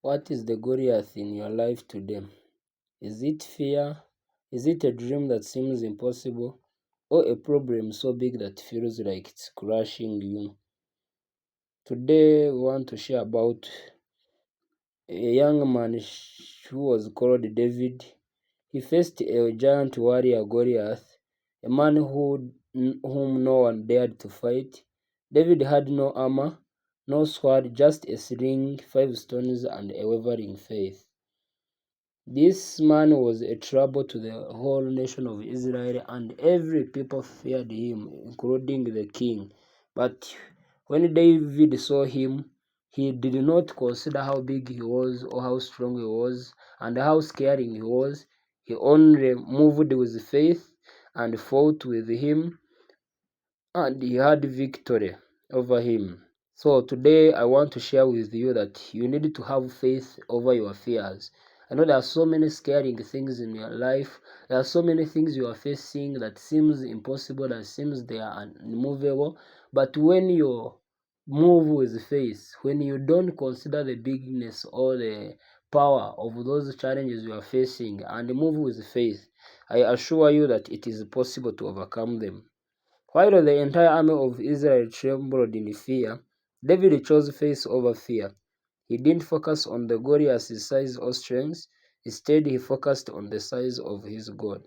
What is the Goliath in your life today? Is it fear? Is it a dream that seems impossible? Or a problem so big that feels like it's crushing you? Today, we want to share about a young man who was called David. He faced a giant warrior Goliath, a man whom no one dared to fight. David had no armor, no sword, just a sling, 5 stones, and a wavering faith. This man was a trouble to the whole nation of Israel, and every people feared him, including the king. But when David saw him, he did not consider how big he was or how strong he was and how scaring he was. He only moved with faith and fought with him, and he had victory over him. So today I want to share with you that you need to have faith over your fears. I know there are so many scaring things in your life. There are so many things you are facing that seems impossible, that seems they are unmovable. But when you move with faith, when you don't consider the bigness or the power of those challenges you are facing and move with faith, I assure you that it is possible to overcome them. While the entire army of Israel trembled in fear, David chose faith over fear. He didn't focus on the Goliath's size or strength. Instead, he focused on the size of his God.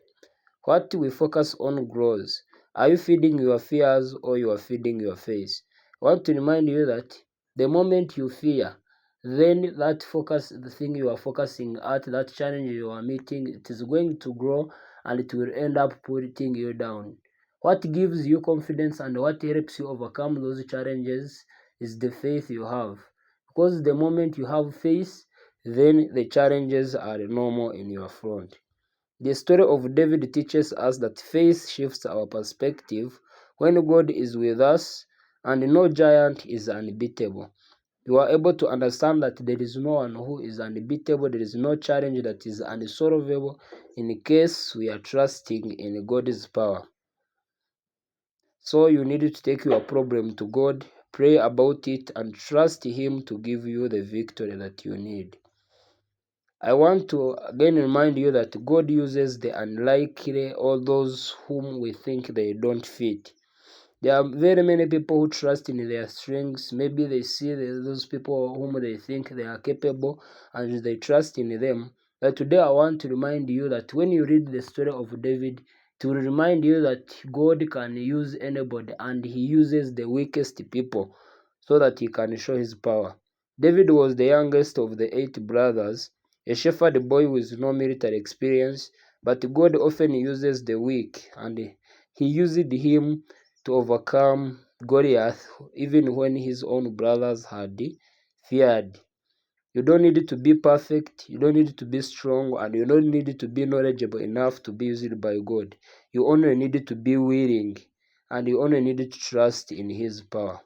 What we focus on grows. Are you feeding your fears or you are feeding your faith? I want to remind you that the moment you fear, then that focus, the thing you are focusing at, that challenge you are meeting, it is going to grow and it will end up putting you down. What gives you confidence and what helps you overcome those challenges is the faith you have. Because the moment you have faith, then the challenges are normal in your front. The story of David teaches us that faith shifts our perspective. When God is with us and no giant is unbeatable, you are able to understand that there is no one who is unbeatable, there is no challenge that is unsolvable in case we are trusting in God's power. So you need to take your problem to God, pray about it, and trust Him to give you the victory that you need. I want to again remind you that God uses the unlikely or those whom we think they don't fit. There are very many people who trust in their strengths. Maybe they see those people whom they think they are capable and they trust in them. But today I want to remind you that when you read the story of David, it will remind you that God can use anybody and he uses the weakest people so that he can show his power. David was the youngest of the 8 brothers, a shepherd boy with no military experience, but God often uses the weak, and he used him to overcome Goliath even when his own brothers had feared. You don't need to be perfect, you don't need to be strong, and you don't need to be knowledgeable enough to be used by God. You only need to be willing, and you only need to trust in his power.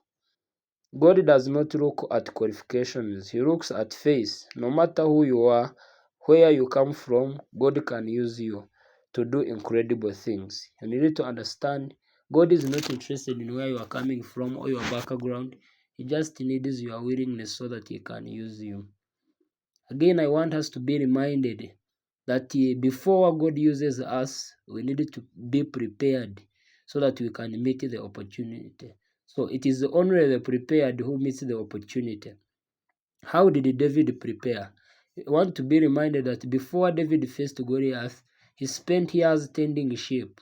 God does not look at qualifications, He looks at faith. No matter who you are, where you come from, God can use you to do incredible things. You need to understand God is not interested in where you are coming from or your background. He just needs your willingness so that He can use you. Again, I want us to be reminded that before God uses us, we need to be prepared so that we can meet the opportunity. So it is only the prepared who meets the opportunity. How did David prepare? I want to be reminded that before David faced Goliath, he spent years tending sheep.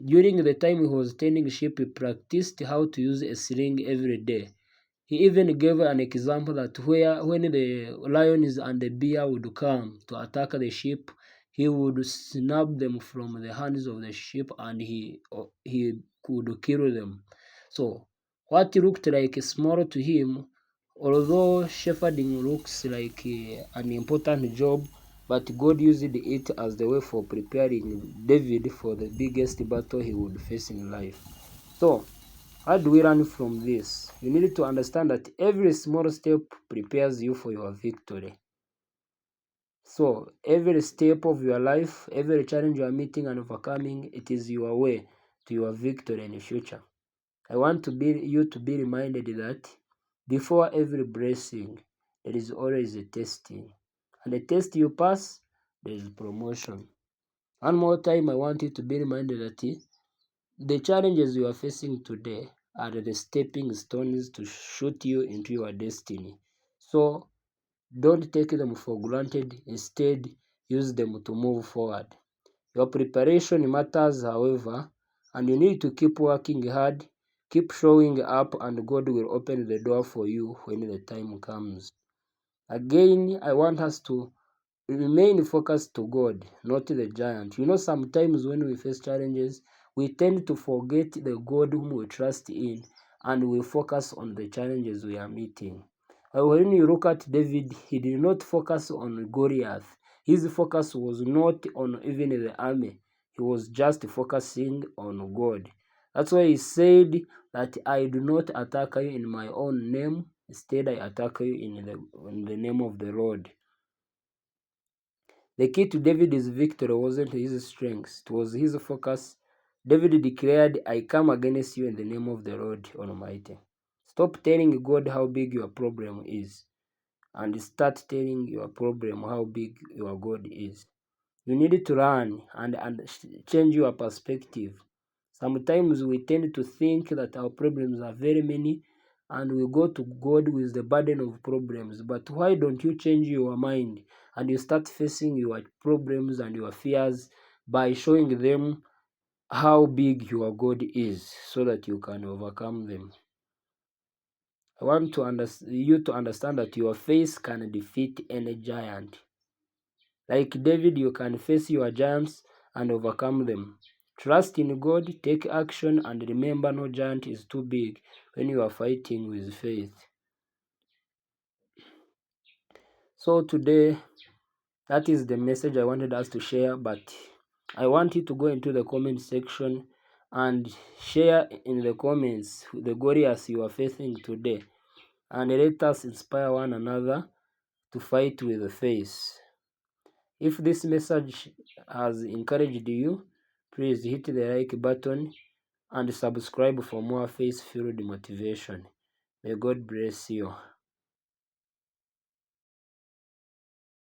During the time he was tending sheep, he practiced how to use a sling every day. He even gave an example that when the lions and the bear would come to attack the sheep, he would snap them from the hands of the sheep and he could kill them. So what looked like small to him, although shepherding looks like an important job, but God used it as the way for preparing David for the biggest battle he would face in life. So how do we learn from this? You need to understand that every small step prepares you for your victory. So every step of your life, every challenge you are meeting and overcoming, it is your way to your victory in the future. I want you to be reminded that before every blessing, there is always a testing. And the test you pass, there is promotion. One more time, I want you to be reminded that the challenges you are facing today are the stepping stones to shoot you into your destiny. So don't take them for granted. Instead, use them to move forward. Your preparation matters, however, and you need to keep working hard, keep showing up, and God will open the door for you when the time comes. Again, I want us to remain focused to God, not the giant. Sometimes when we face challenges, we tend to forget the God whom we trust in, and we focus on the challenges we are meeting. When you look at David, he did not focus on Goliath. His focus was not on even the army. He was just focusing on God. That's why he said that I do not attack you in my own name. Instead, I attack you in the name of the Lord. The key to David's victory wasn't his strength, it was his focus. David declared, I come against you in the name of the Lord Almighty. Stop telling God how big your problem is and start telling your problem how big your God is. You need to learn and change your perspective. Sometimes we tend to think that our problems are very many and we go to God with the burden of problems. But why don't you change your mind and you start facing your problems and your fears by showing them how big your God is so that you can overcome them? I want you to understand that your faith can defeat any giant. Like David, you can face your giants and overcome them. Trust in God, take action, and remember no giant is too big when you are fighting with faith. So today, that is the message I wanted us to share, but I want you to go into the comment section and share in the comments the Goliaths you are facing today, and let us inspire one another to fight with faith. If this message has encouraged you, please hit the like button and subscribe for more faith-filled motivation. May God bless you.